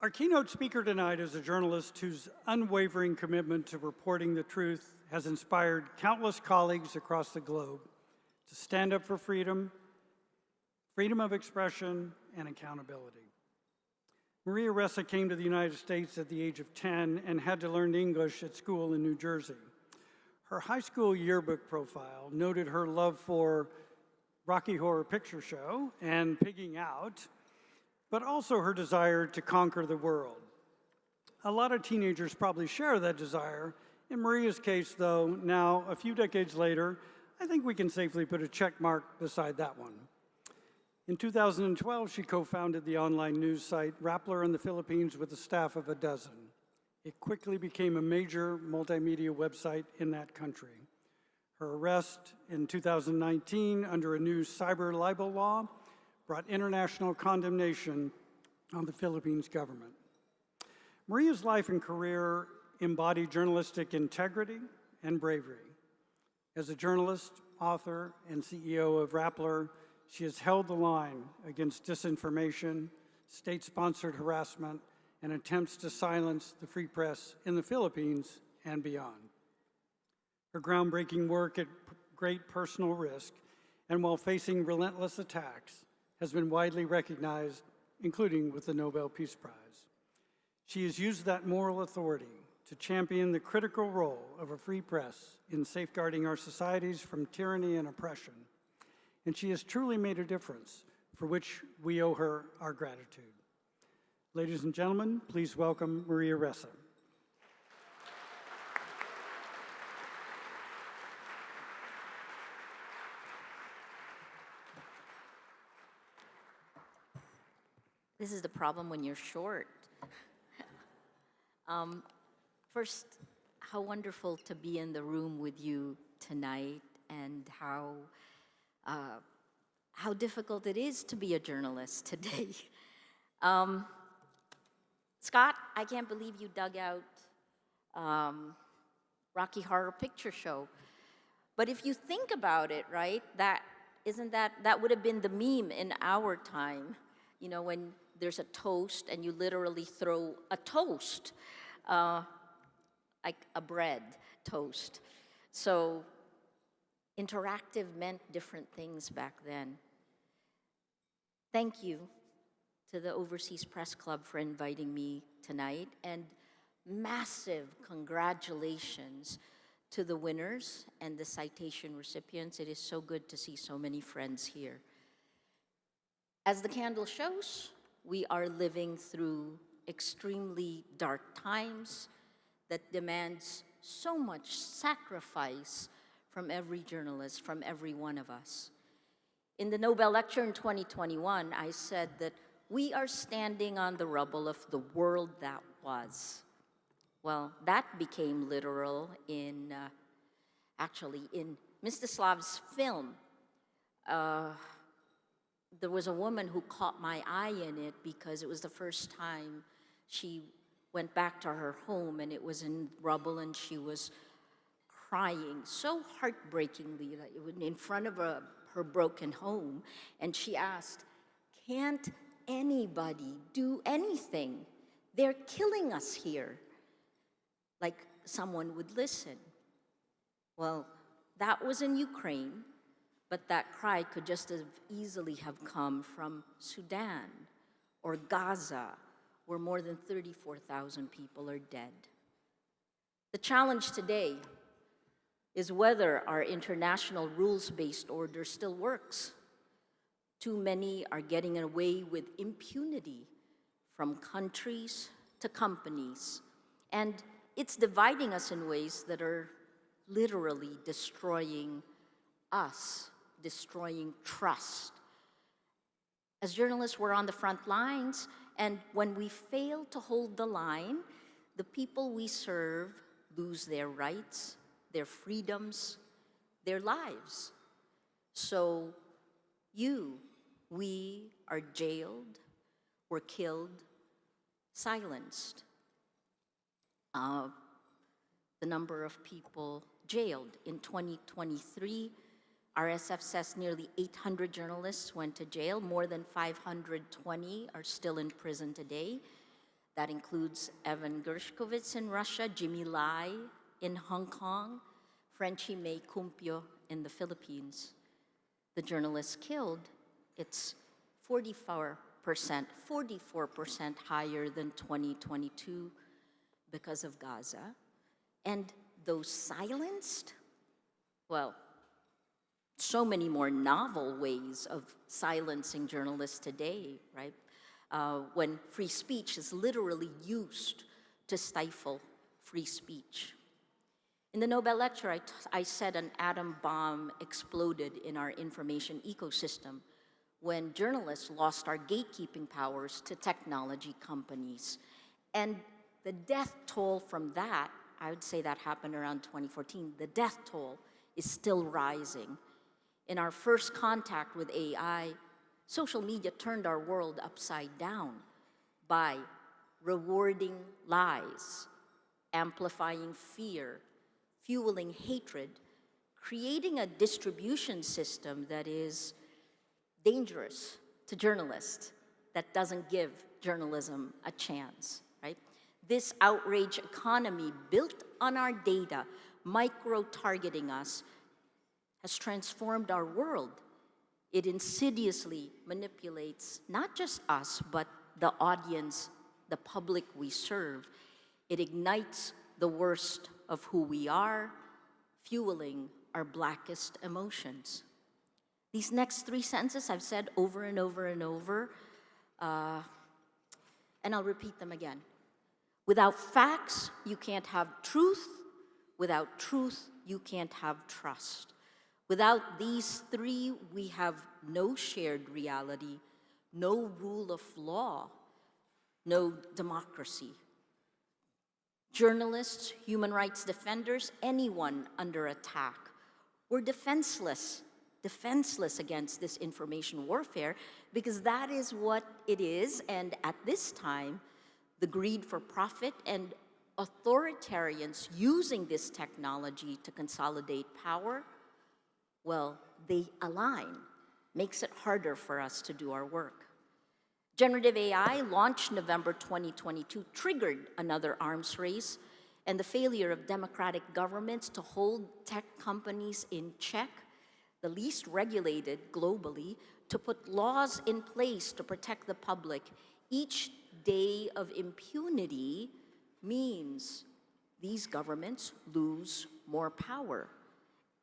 Our keynote speaker tonight is a journalist whose unwavering commitment to reporting the truth has inspired countless colleagues across the globe to stand up for freedom, freedom of expression, and accountability. Maria Ressa came to the United States at the age of 10 and had to learn English at school in New Jersey. Her high school yearbook profile noted her love for Rocky Horror Picture Show and pigging out, but also her desire to conquer the world. A lot of teenagers probably share that desire. In Maria's case, though, now, a few decades later, I think we can safely put a check mark beside that one. In 2012, she co-founded the online news site Rappler in the Philippines with a staff of a dozen. It quickly became a major multimedia website in that country. Her arrest in 2019 under a new cyber libel law brought international condemnation on the Philippines government. Maria's life and career embody journalistic integrity and bravery. As a journalist, author, and CEO of Rappler, she has held the line against disinformation, state-sponsored harassment, and attempts to silence the free press in the Philippines and beyond. Her groundbreaking work at great personal risk and while facing relentless attacks has been widely recognized, including with the Nobel Peace Prize. She has used that moral authority to champion the critical role of a free press in safeguarding our societies from tyranny and oppression. And she has truly made a difference, for which we owe her our gratitude. Ladies and gentlemen, please welcome Maria Ressa. This is the problem when you're short. First, how wonderful to be in the room with you tonight, and how difficult it is to be a journalist today. Scott, I can't believe you dug out Rocky Horror Picture Show. But if you think about it, right, that would have been the meme in our time, you know, when there's a toast and you literally throw a toast, like a bread toast. So interactive meant different things back then. Thank you to the Overseas Press Club for inviting me tonight, and massive congratulations to the winners and the citation recipients. It is so good to see so many friends here. As the candle shows, we are living through extremely dark times that demands so much sacrifice from every journalist, from every one of us. In the Nobel Lecture in 2021, I said that we are standing on the rubble of the world that was. Well, that became literal in Mstislav's film. There was a woman who caught my eye in it because it was the first time she went back to her home and it was in rubble, and she was crying so heartbreakingly in front of her broken home. And she asked, "Can't anybody do anything? They're killing us here." Like someone would listen. Well, that was in Ukraine, but that cry could just as easily have come from Sudan or Gaza, where more than 34,000 people are dead. The challenge today is whether our international rules-based order still works. Too many are getting away with impunity, from countries to companies, and it's dividing us in ways that are literally destroying us, destroying trust. As journalists, we're on the front lines, and when we fail to hold the line, the people we serve lose their rights, their freedoms, their lives. So we are jailed, we're killed, silenced. The number of people jailed in 2023, RSF says nearly 800 journalists went to jail. More than 520 are still in prison today. That includes Evan Gershkovich in Russia, Jimmy Lai in Hong Kong, Frenchie May Cumpio in the Philippines. The journalists killed, it's 44% higher than 2022 because of Gaza. And those silenced, well, so many more novel ways of silencing journalists today, right? When free speech is literally used to stifle free speech. In the Nobel lecture, I said an atom bomb exploded in our information ecosystem when journalists lost our gatekeeping powers to technology companies. And the death toll from that, I would say that happened around 2014, the death toll is still rising. In our first contact with AI, social media turned our world upside down by rewarding lies, amplifying fear, fueling hatred, creating a distribution system that is dangerous to journalists, that doesn't give journalism a chance, right? This outrage economy built on our data, micro-targeting us, has transformed our world. It insidiously manipulates not just us, but the audience, the public we serve. It ignites the worst of who we are, fueling our blackest emotions. These next 3 sentences I've said over and over and over, and I'll repeat them again. Without facts, you can't have truth. Without truth, you can't have trust. Without these 3, we have no shared reality, no rule of law, no democracy. Journalists, human rights defenders, anyone under attack, we're defenseless against this information warfare, because that is what it is. And at this time, the greed for profit and authoritarians using this technology to consolidate power, well, they align, makes it harder for us to do our work. Generative AI, launched November 2022, triggered another arms race, and the failure of democratic governments to hold tech companies in check, the least regulated globally, to put laws in place to protect the public. Each day of impunity means these governments lose more power.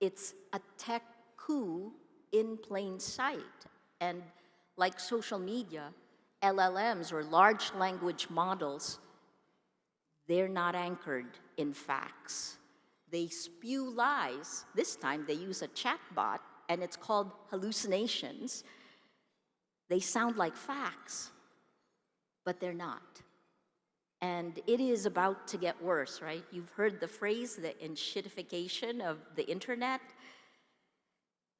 It's a tech coup in plain sight. And like social media, LLMs, or large language models, they're not anchored in facts. They spew lies. This time they use a chatbot, and it's called hallucinations. They sound like facts, but they're not. And it is about to get worse, right? You've heard the phrase, the enshittification of the internet.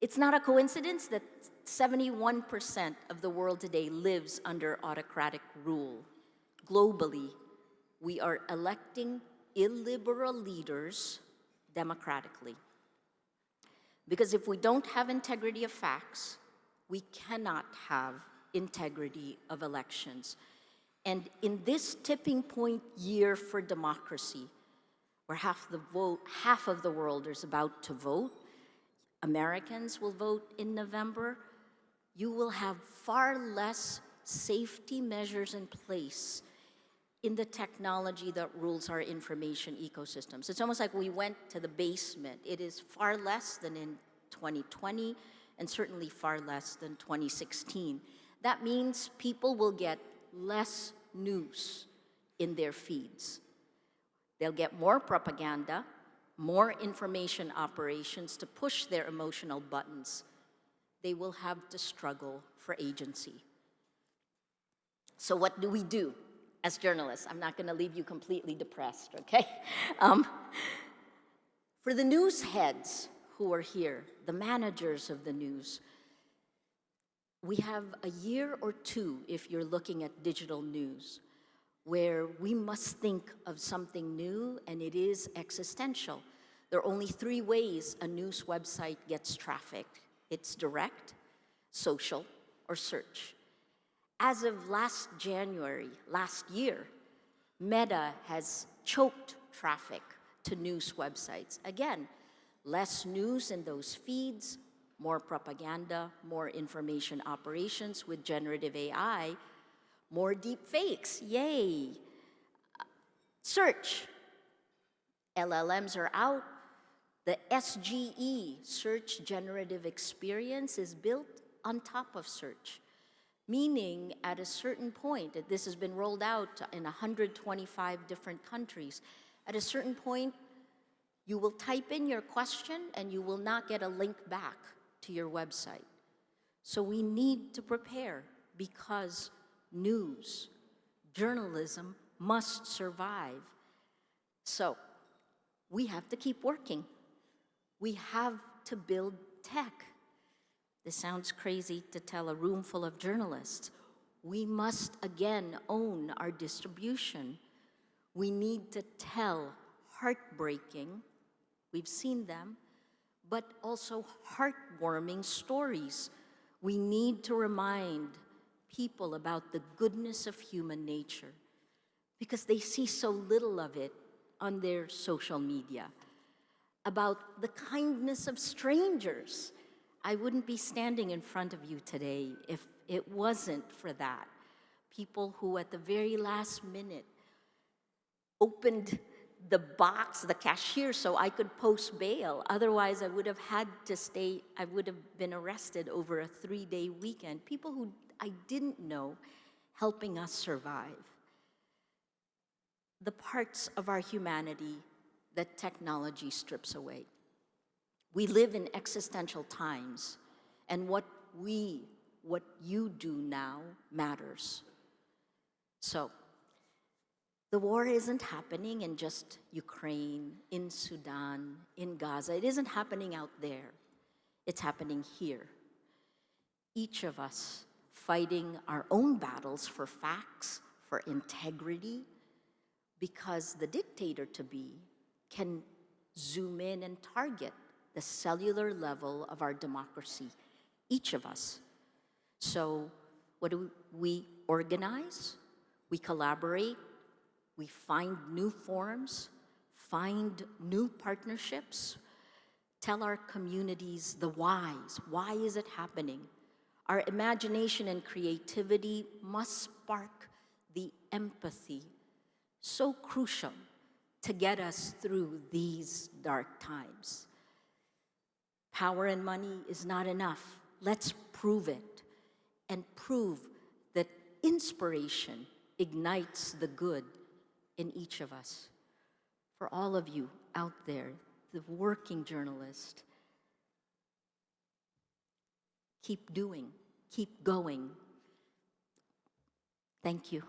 It's not a coincidence that 71% of the world today lives under autocratic rule. Globally, we are electing illiberal leaders democratically. Because if we don't have integrity of facts, we cannot have integrity of elections. And in this tipping point year for democracy, where half of the world is about to vote, Americans will vote in November, you will have far less safety measures in place in the technology that rules our information ecosystems. It's almost like we went to the basement. It is far less than in 2020, and certainly far less than 2016. That means people will get less news in their feeds. They'll get more propaganda, more information operations to push their emotional buttons. They will have to struggle for agency. So what do we do as journalists? I'm not going to leave you completely depressed, okay? For the news heads who are here, the managers of the news, we have a year or two, if you're looking at digital news, where we must think of something new, and it is existential. There are only 3 ways a news website gets trafficked. It's direct, social, or search. As of last January, last year, Meta has choked traffic to news websites. Again, less news in those feeds, more propaganda, more information operations with generative AI, more deep fakes, yay. Search, LLMs are out. The SGE, Search Generative Experience, is built on top of search. Meaning, at a certain point, this has been rolled out in 125 different countries, at a certain point, you will type in your question and you will not get a link back to your website. So we need to prepare because news, journalism must survive. So we have to keep working. We have to build tech. This sounds crazy to tell a room full of journalists. We must again own our distribution. We need to tell heartbreaking, we've seen them, but also heartwarming stories. We need to remind people about the goodness of human nature because they see so little of it on their social media. About the kindness of strangers. I wouldn't be standing in front of you today if it wasn't for that. People who at the very last minute opened the box, the cashier, so I could post bail. Otherwise, I would have had to stay, I would have been arrested over a 3-day weekend. People who I didn't know helping us survive. The parts of our humanity that technology strips away. We live in existential times, and what you do now matters. So, the war isn't happening in just Ukraine, in Sudan, in Gaza. It isn't happening out there. It's happening here. Each of us fighting our own battles for facts, for integrity, because the dictator-to-be can zoom in and target the cellular level of our democracy, each of us. So what do we organize? We collaborate, we find new forms, find new partnerships, tell our communities the whys. Why is it happening? Our imagination and creativity must spark the empathy, so crucial to get us through these dark times. Power and money is not enough. Let's prove it and prove that inspiration ignites the good in each of us. For all of you out there, the working journalist, keep doing, keep going. Thank you.